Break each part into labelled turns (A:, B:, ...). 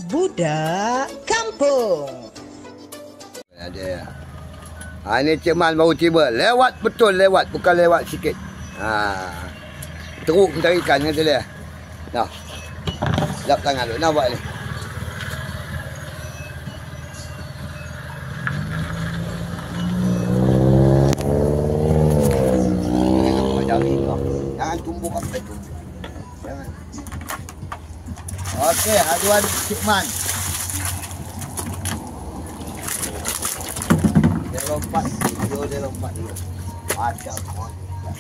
A: Budak Kampung.
B: Ada. Ini Cik Man baru tiba. Lewat betul lewat. Bukan lewat sikit. Teruk mencari ikan kata dia. Nah. Lap tangan dulu. Nampak ni. Jangan tumbuk apa itu. Jangan. Okey, haduan Cik Man. Dia lompat. Dia lompat dulu. Macam mana.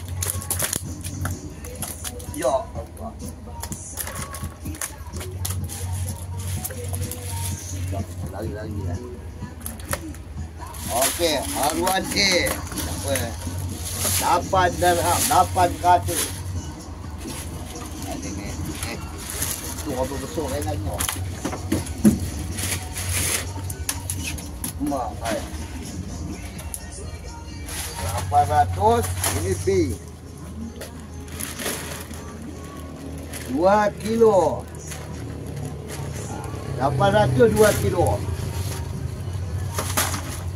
B: Ya Allah. Lagi-lagi lah. Okey, haruan A. Apa? 8 dirham, 800. Ada ni. Tu apa besar kan lagi. Mak, hai. 800, ini B. 2 kilo. 800 2 kilo.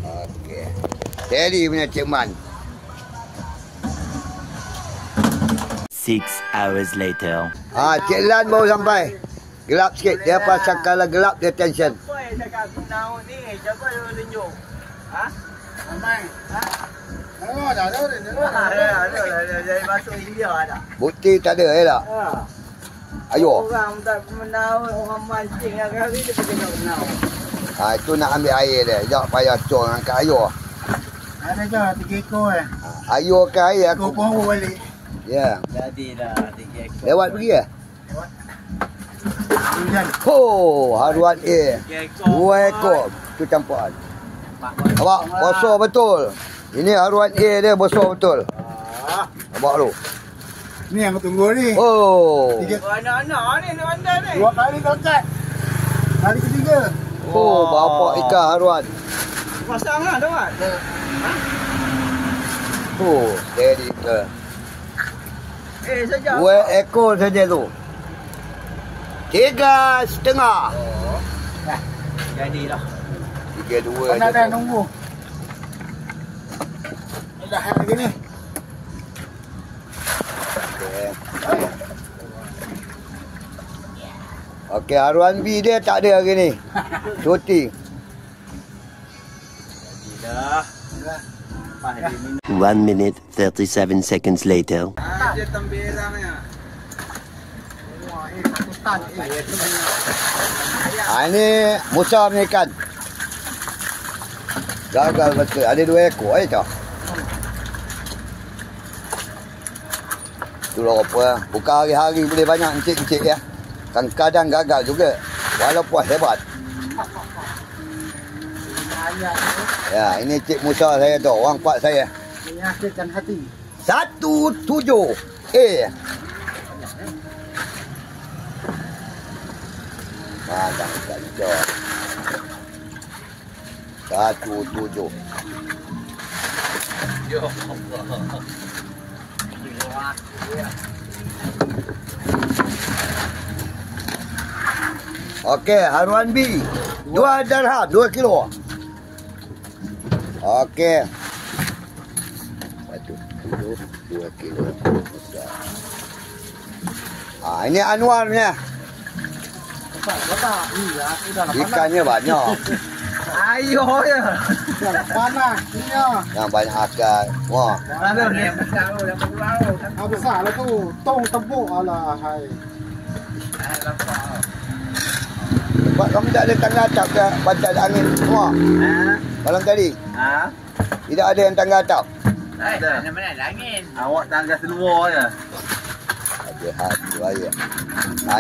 B: Okey. Teri punya Cik Man.
C: 6 hours later.
B: Cik Lan baru sampai. Gelap sikit. Dia pasal kalau gelap dia tension.
D: Apa yang cakap aku tahu ni? Siapa yang tunjuk? Ha? Ramai. Ha? Ada. Dari masuk India ada.
B: Bukti tak ada, tak?
D: Ha.
B: Ayo.
D: Orang tak menau, orang mancing hari dia kena menau.
B: Itu nak ambil air dia. Jangan payah cor angkat ayur.
D: Ada je 3 ekor
B: Ayur ke air aku.
D: Kau pun balik.
B: Ya.
D: Jadilah 3 ekor.
B: Lewat pergi ya?
D: Lewat. Hujan.
B: Haruan A. 2 ekor. Tu campuran. Nampak? Besar betul. Ini haruan A dia besar betul. Nampak tu?
D: Ni yang aku tunggu ni. Anak-anak ni pandai ni. 2 kali tangkap. Kali ketiga.
B: Berapa ikan haruan.
D: Pasang lah dapat.
B: Steady ke.
D: Saja.
B: 2 ekor saja tu. 3,5.
D: Jadilah.
B: 3-2
D: Pandai dah tunggu. Dah lagi ni.
B: Okey, haruan B dia tak ada hari ni. Cuti.
D: Dah.
C: 1 minute 37 seconds later.
D: Dia tambirangnya.
B: Ini Musa punya ikan. Gagal betul. Ada 2 ekor. Tak? Itulah apa. Bukan hari-hari boleh banyak encik-encik ya. Kadang-kadang gagal juga. Walaupun hebat. Ya, ini Cik Musa saya tu. Orang kuat saya.
D: Menyakitkan hati.
B: 17 A. Macam kacau. 17.
D: Ya Allah.
B: Okey, haruan B. 2 dirham, 2 kilo. Okey. 2 kilo. Ini Anwarnya. Ikannya banyak.
D: Ayo ya. Panas.
B: Yang banyak akal. Wah.
D: Ada ni besar tu, dah pulau.
E: Besar lah tu. Tong tembuk alah hai.
B: Sebab kamu tak ada tangga atap ke pantai angin semua? Malam tadi? Tidak ada yang tangga atap?
D: Mana ada angin. Awak tangga seluar je.
B: Ada hati raya.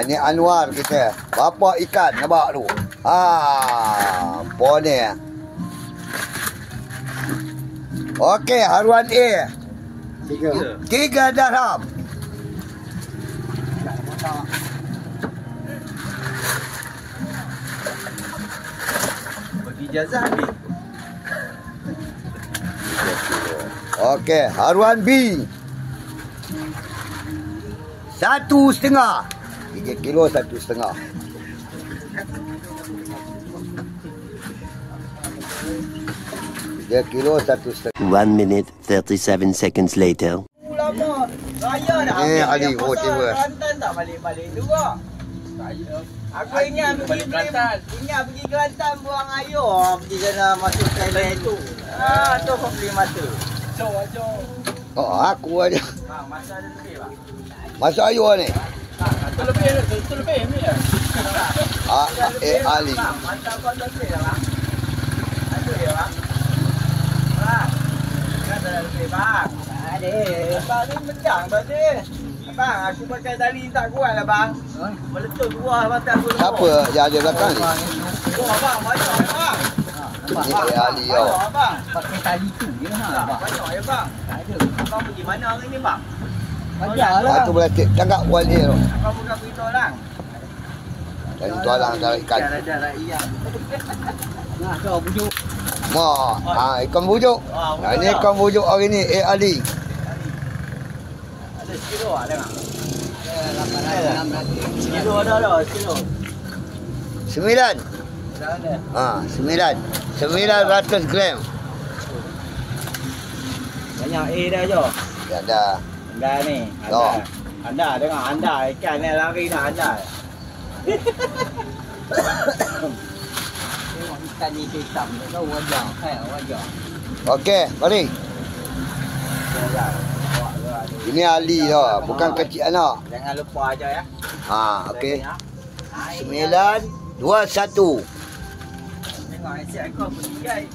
B: Ini Anwar kita. Bapak ikan nampak tu. Apa ni? Okey, haruan A. 3 dirham.
D: Bagi ijazah ni.
B: Okey, haruan B. 1,5. 3 kilo 1,5. Dia kilo 1,5.
C: 1 minute 37 seconds later.
D: Lama. Raya dah.
B: Ali, tiba.
D: Kelantan tak balik-balik juga. Aku ingat pergi Kelantan. Ingat pergi Kelantan buang air. Pergi sana masuk Thailand tu. Tu kau beli mata.
B: Oh, aku aja.
D: Bang, masa ada lebih bang.
B: Masuk air ni.
D: Tu lebih ni ya.
B: Ali.
D: Masa kau lebih dah bang. Ada ya bang. Bang. Kan ada lebih bang. Ada. Bang ni menjang tadi. Bang, aku pakai tali tak kuat lah bang. Meletup buah mata aku.
B: Siapa yang ada belakang ni?
D: Buah bang, banyak bang.
B: Ni Ali yo.
D: Bang, pakai tali tu je lah. Banyak ya bang. Tak ada. Abang pergi mana hari ni bang?
B: Aku boleh tangkap wal dia tu.
D: Abang bukan pergi tolak.
B: Dan tualang dalam ikan.
D: Dah iya. Nah, kau bujuk.
B: Ikan bujuk. Ini ikan bujuk hari ni Ali.
D: Ada sekilo ada tak? Ada 800. Sekilo ada sekilo.
B: 9.
D: Dah ada.
B: 900 gram.
D: Banyak dah je.
B: Ya dah.
D: Anda ni. Anda dengar anda ikan ni lari dah anda. Tengok ikan ni hitam tu tahu wajah. Wajah.
B: Okey, mari. Ini Ali dah, bukan kecil anak.
D: Jangan lupa aja ya.
B: Okey. 9, 2, 1.
D: Tengok asyik kau pergi guys.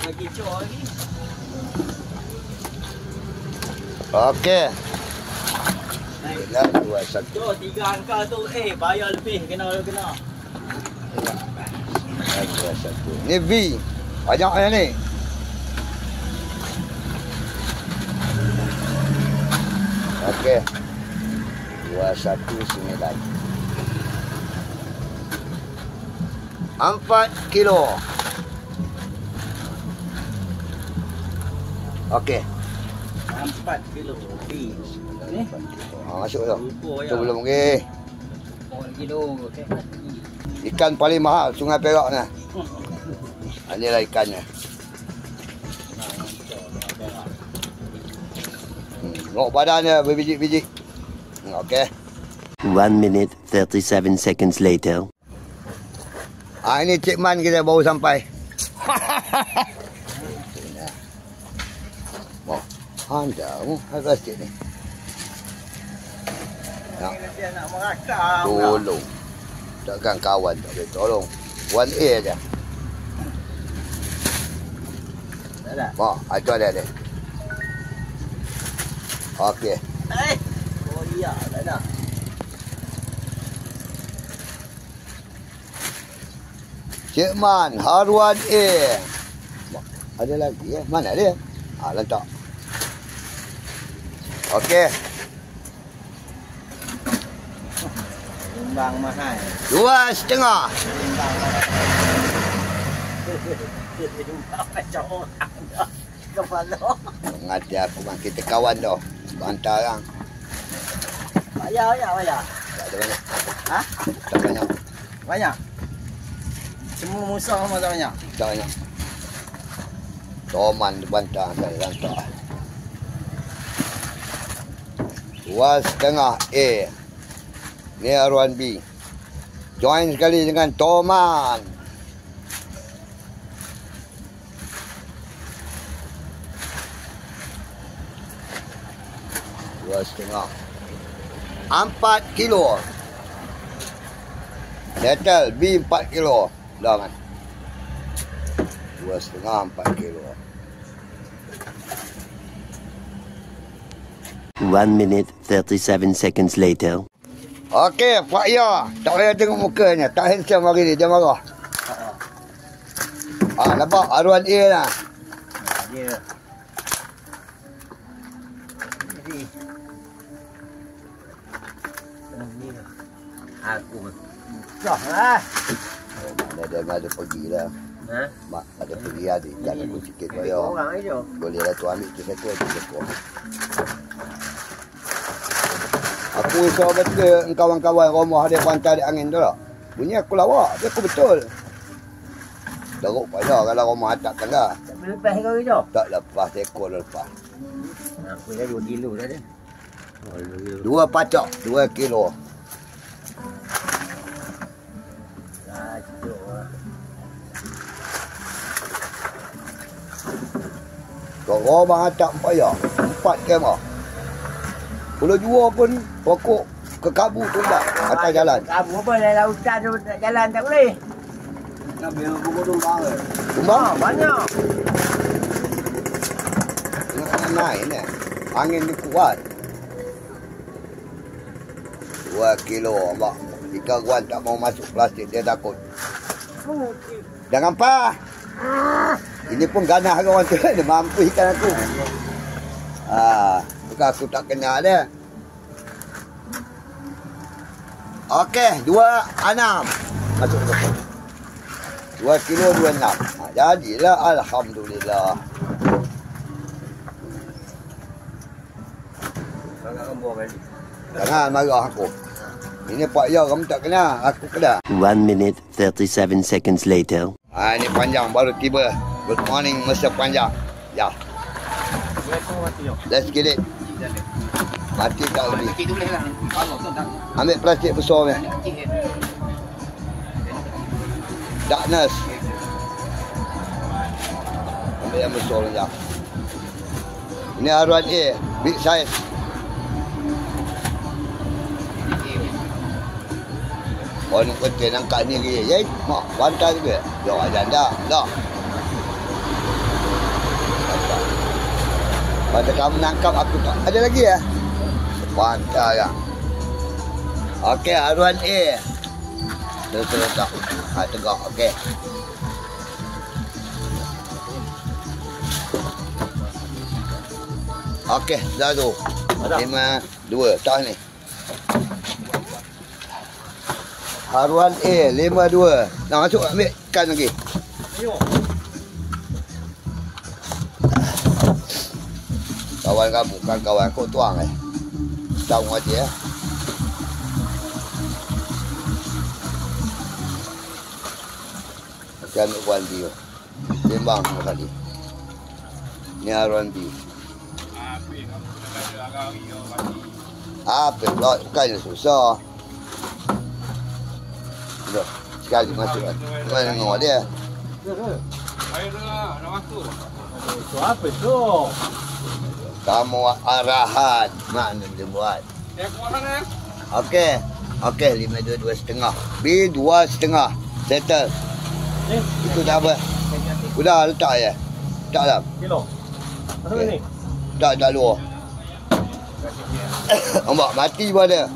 D: Lagi cor ni.
B: Okey. 9, 2, 1.
D: Tu 3 angka tu bayar lebih kena.
B: 9, 2, 1. Ni V. Banyak ni. Okey. 219. 4 kilo. Okey.
D: 4 kilo. Ni.
B: Masuk tu.
D: Lupa
B: Tu belum lagi.
D: 4 kilo.
B: Ikan paling mahal Sungai Perak ni. Inilah ikannya. Tengok badannya berbiji-biji. Okey.
C: 1 minute 37 seconds later.
B: Ini Cik Man kita baru sampai. Anda, harga sikit ni.
D: Dia nak merakam.
B: Tolong. Takkan kawan tak boleh tolong. 1A aja.
D: Dah.
B: Itu ada dia. Okey.
D: Oh iya, dah.
B: Cik Man, haruan A. Ada lagi ya? Mana dia? Letak. Okey.
D: Timbang mahal.
B: 2,5.
D: Timbang macam orang dah. Kepala.
B: Mengerti aku bang. Kita kawan dah. Bantar orang.
D: Bayar.
B: Tak ada banyak. Tak banyak.
D: Banyak? Semua musa sama tak banyak?
B: Tak banyak. Toman di bantar saya lantar. 2,5 A. Ni haruan B. Join sekali dengan Toman. Setengah 4 kilo. Settle B 4 kilo. Dah kan 2,5 4 kilo.
C: 1 minute 37 seconds later.
B: Okey, Pak Ya. Tak payah tengok mukanya. Tak handsome hari ni. Dia marah. Nampak haruan A lah.
D: Dia. Aku. Dah lah.
B: Ada pergi lah. Mak ada pergi ada ikan aku sikit bayar.
D: Orang aja.
B: Boleh lah tu ambil tu satu tu. Aku risau betul kawan-kawan rumah ada pantai ada angin tu lah. Bunyi aku lawak, tapi aku betul. Teruk pada kalau rumah atas tangga.
D: Tak boleh lepas kau ke jom?
B: Tak lepas, ekor lepas.
D: Aku dah 2 kilo dah dia.
B: 2 pacak, 2 kilo. Kalau orang atak payah 4 kamera. Kalau jual pun pokok ke kabut tu tak atas jalan.
D: Kamu apa dalam hutan tu nak jalan tak boleh.
B: Nak biar pokok tu bang.
D: Tumbang banyak.
B: Tengok naik ni. Angin ni kuat. 2 kilo mak. Jika Wan tak mau masuk plastik dia takut. Jangan apa. Ini pun ganah orang tu dia mampu ikan aku. Bukan aku tak kenal dia. Okey, 2.6. Masuk ke depan. 2 kilo 2.6. Jadilah alhamdulillah. Jangan marah aku. Ini Pak Yau kamu tak kenal, aku kenal.
C: 1 minute 37 seconds later.
B: Ini panjang baru tiba. Good morning masa panjang. Ya. Let's get it. Mati tak lebih. Ambil plastik besar ni. Darkness. Ambil yang besar ni. Ini R1A, big size. Orang nak kecil angkat ni ke. Ya, mak bantai juga. Jom aja dah. Dah. Pada kamu nangkap aku tak. Ada lagi ya? Bantai ya. Okey, R1A. Terus tak. Tegak. Okey. Okey, dah tu. 5-2. Tak ni. R1A 52. Nak masuk ambil ikan lagi. Kawan kamu kan kawan kau tuang tahu aja ya. Akan ambil dia. Sembang tadi. Ni R1B. Apa pula bukannya susah. Sekali masuk kan. Mana tengok dia.
E: Air dah nak masuk.
D: Itu apa tu?
B: Kamu arahan. Mana dia buat. Okey. Okey, 522.5. B 2.5. Settle. Itu dah apa? Udah letak ya. Tak dah.
D: Kilo. Apa ni?
B: Tak luar. Ombak mati pun ada.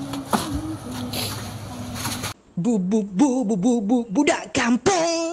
A: Budak kampung.